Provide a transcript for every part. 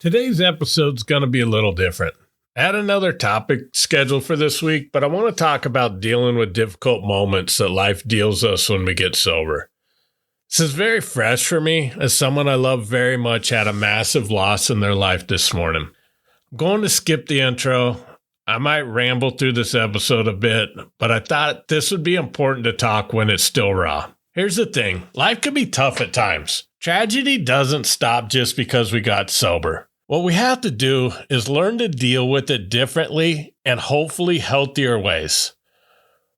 Today's episode's going to be a little different. I had another topic scheduled for this week, but I want to talk about dealing with difficult moments that life deals us when we get sober. This is very fresh for me, as someone I love very much had a massive loss in their life this morning. I'm going to skip the intro. I might ramble through this episode a bit, but I thought this would be important to talk when it's still raw. Here's the thing. Life can be tough at times. Tragedy doesn't stop just because we got sober. What we have to do is learn to deal with it differently and hopefully healthier ways.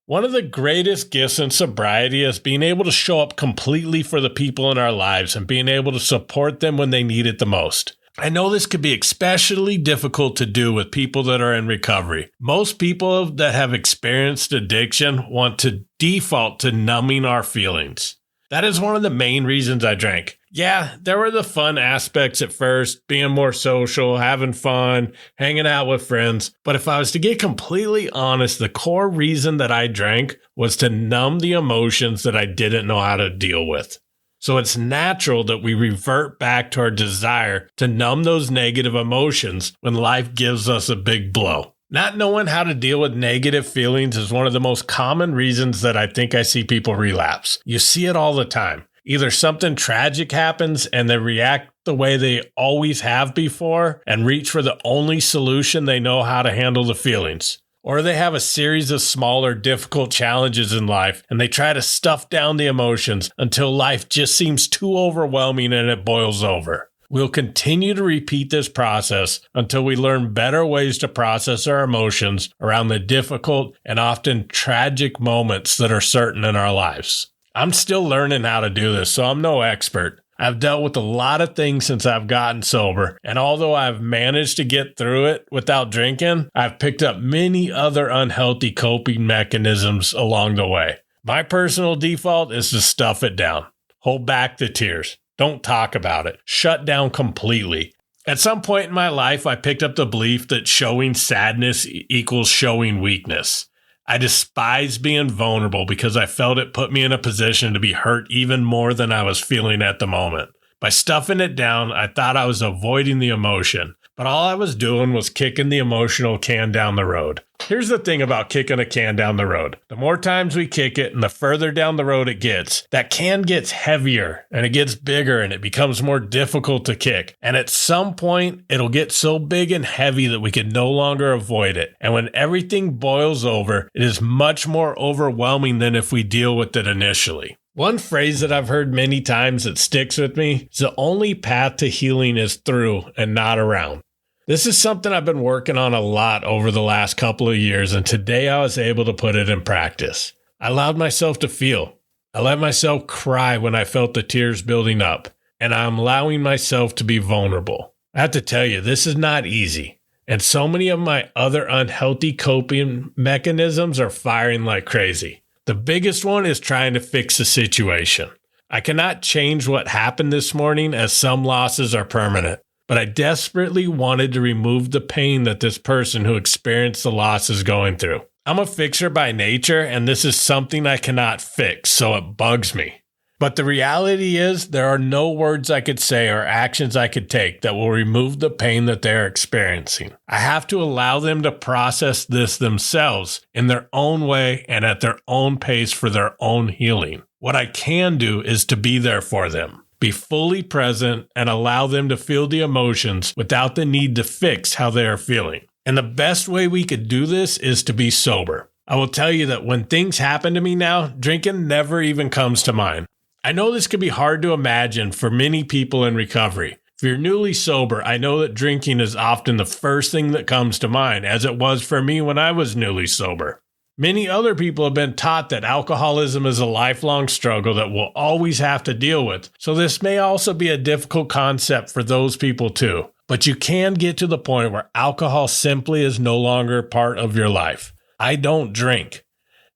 One of the greatest gifts in sobriety is being able to show up completely for the people in our lives and being able to support them when they need it the most. I know this could be especially difficult to do with people that are in recovery. Most people that have experienced addiction want to default to numbing our feelings. That is one of the main reasons I drank. Yeah, there were the fun aspects at first, being more social, having fun, hanging out with friends. But if I was to get completely honest, the core reason that I drank was to numb the emotions that I didn't know how to deal with. So it's natural that we revert back to our desire to numb those negative emotions when life gives us a big blow. Not knowing how to deal with negative feelings is one of the most common reasons that I think I see people relapse. You see it all the time. Either something tragic happens and they react the way they always have before and reach for the only solution they know how to handle the feelings. Or they have a series of smaller, difficult challenges in life and they try to stuff down the emotions until life just seems too overwhelming and it boils over. We'll continue to repeat this process until we learn better ways to process our emotions around the difficult and often tragic moments that are certain in our lives. I'm still learning how to do this, so I'm no expert. I've dealt with a lot of things since I've gotten sober, and although I've managed to get through it without drinking, I've picked up many other unhealthy coping mechanisms along the way. My personal default is to stuff it down. Hold back the tears. Don't talk about it. Shut down completely. At some point in my life, I picked up the belief that showing sadness equals showing weakness. I despise being vulnerable because I felt it put me in a position to be hurt even more than I was feeling at the moment. By stuffing it down, I thought I was avoiding the emotion, but all I was doing was kicking the emotional can down the road. Here's the thing about kicking a can down the road. The more times we kick it and the further down the road it gets, that can gets heavier and it gets bigger and it becomes more difficult to kick. And at some point, it'll get so big and heavy that we can no longer avoid it. And when everything boils over, it is much more overwhelming than if we deal with it initially. One phrase that I've heard many times that sticks with me is the only path to healing is through and not around. This is something I've been working on a lot over the last couple of years, and today I was able to put it in practice. I allowed myself to feel. I let myself cry when I felt the tears building up, and I'm allowing myself to be vulnerable. I have to tell you, this is not easy, and so many of my other unhealthy coping mechanisms are firing like crazy. The biggest one is trying to fix the situation. I cannot change what happened this morning, as some losses are permanent. But I desperately wanted to remove the pain that this person who experienced the loss is going through. I'm a fixer by nature, and this is something I cannot fix, so it bugs me. But the reality is there are no words I could say or actions I could take that will remove the pain that they're experiencing. I have to allow them to process this themselves in their own way and at their own pace for their own healing. What I can do is to be there for them. Be fully present and allow them to feel the emotions without the need to fix how they are feeling. And the best way we could do this is to be sober. I will tell you that when things happen to me now, drinking never even comes to mind. I know this can be hard to imagine for many people in recovery. If you're newly sober, I know that drinking is often the first thing that comes to mind, as it was for me when I was newly sober. Many other people have been taught that alcoholism is a lifelong struggle that we'll always have to deal with, so this may also be a difficult concept for those people too. But you can get to the point where alcohol simply is no longer part of your life. I don't drink.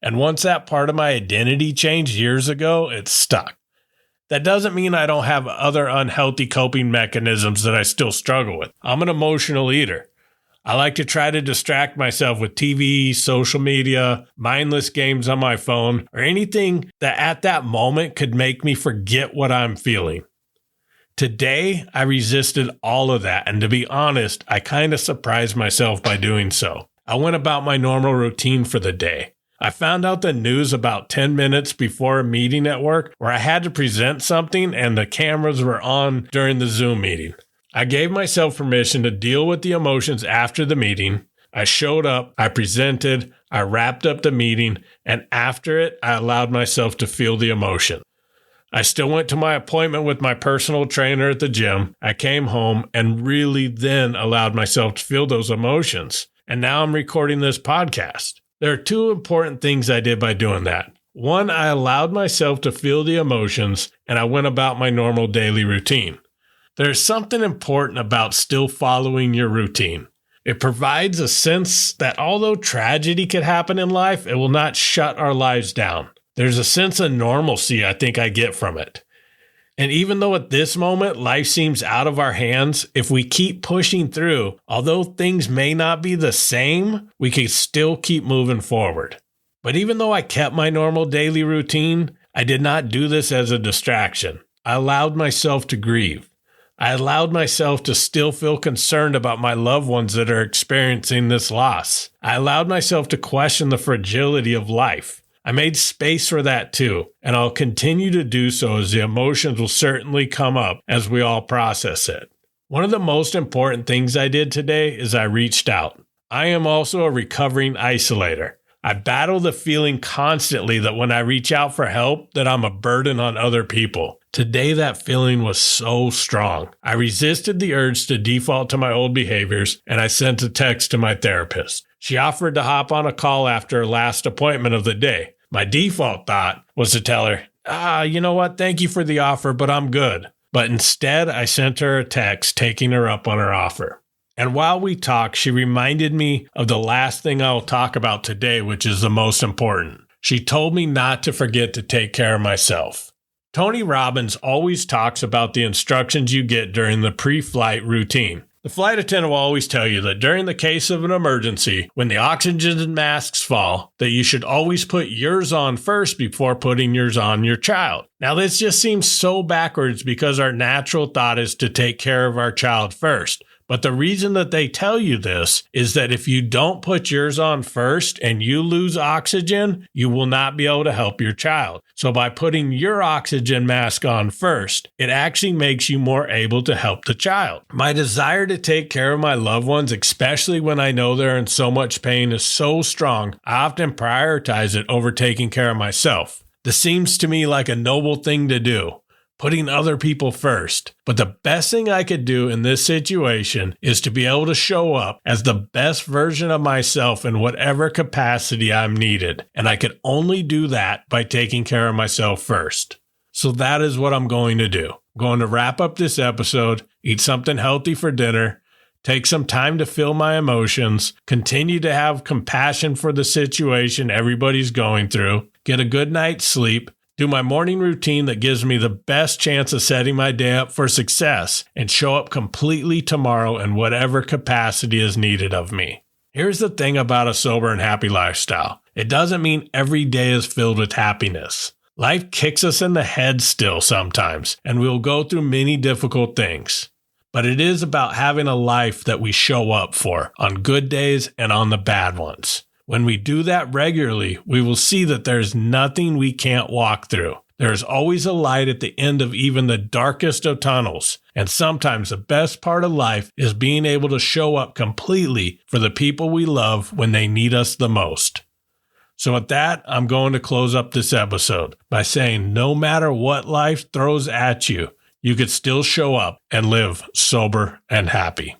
And once that part of my identity changed years ago, it's stuck. That doesn't mean I don't have other unhealthy coping mechanisms that I still struggle with. I'm an emotional eater. I like to try to distract myself with TV, social media, mindless games on my phone, or anything that at that moment could make me forget what I'm feeling. Today, I resisted all of that, and to be honest, I kind of surprised myself by doing so. I went about my normal routine for the day. I found out the news about 10 minutes before a meeting at work where I had to present something and the cameras were on during the Zoom meeting. I gave myself permission to deal with the emotions after the meeting. I showed up, I presented, I wrapped up the meeting, and after it, I allowed myself to feel the emotion. I still went to my appointment with my personal trainer at the gym. I came home and really then allowed myself to feel those emotions. And now I'm recording this podcast. There are two important things I did by doing that. One, I allowed myself to feel the emotions and I went about my normal daily routine. There's something important about still following your routine. It provides a sense that although tragedy could happen in life, it will not shut our lives down. There's a sense of normalcy I think I get from it. And even though at this moment life seems out of our hands, if we keep pushing through, although things may not be the same, we can still keep moving forward. But even though I kept my normal daily routine, I did not do this as a distraction. I allowed myself to grieve. I allowed myself to still feel concerned about my loved ones that are experiencing this loss. I allowed myself to question the fragility of life. I made space for that too, and I'll continue to do so as the emotions will certainly come up as we all process it. One of the most important things I did today is I reached out. I am also a recovering isolator. I battle the feeling constantly that when I reach out for help, that I'm a burden on other people. Today, that feeling was so strong. I resisted the urge to default to my old behaviors, and I sent a text to my therapist. She offered to hop on a call after her last appointment of the day. My default thought was to tell her, you know what, thank you for the offer, but I'm good. But instead, I sent her a text taking her up on her offer. And while we talked, she reminded me of the last thing I'll talk about today, which is the most important. She told me not to forget to take care of myself. Tony Robbins always talks about the instructions you get during the pre-flight routine. The flight attendant will always tell you that during the case of an emergency, when the oxygen masks fall, that you should always put yours on first before putting yours on your child. Now, this just seems so backwards because our natural thought is to take care of our child first. But the reason that they tell you this is that if you don't put yours on first and you lose oxygen, you will not be able to help your child. So by putting your oxygen mask on first, it actually makes you more able to help the child. My desire to take care of my loved ones, especially when I know they're in so much pain, is so strong, I often prioritize it over taking care of myself. This seems to me like a noble thing to do. Putting other people first. But the best thing I could do in this situation is to be able to show up as the best version of myself in whatever capacity I'm needed. And I could only do that by taking care of myself first. So that is what I'm going to do. I'm going to wrap up this episode, eat something healthy for dinner, take some time to feel my emotions, continue to have compassion for the situation everybody's going through, get a good night's sleep, do my morning routine that gives me the best chance of setting my day up for success, and show up completely tomorrow in whatever capacity is needed of me. Here's the thing about a sober and happy lifestyle. It doesn't mean every day is filled with happiness. Life kicks us in the head still sometimes, and we'll go through many difficult things. But it is about having a life that we show up for on good days and on the bad ones. When we do that regularly, we will see that there's nothing we can't walk through. There is always a light at the end of even the darkest of tunnels. And sometimes the best part of life is being able to show up completely for the people we love when they need us the most. So with that, I'm going to close up this episode by saying no matter what life throws at you, you could still show up and live sober and happy.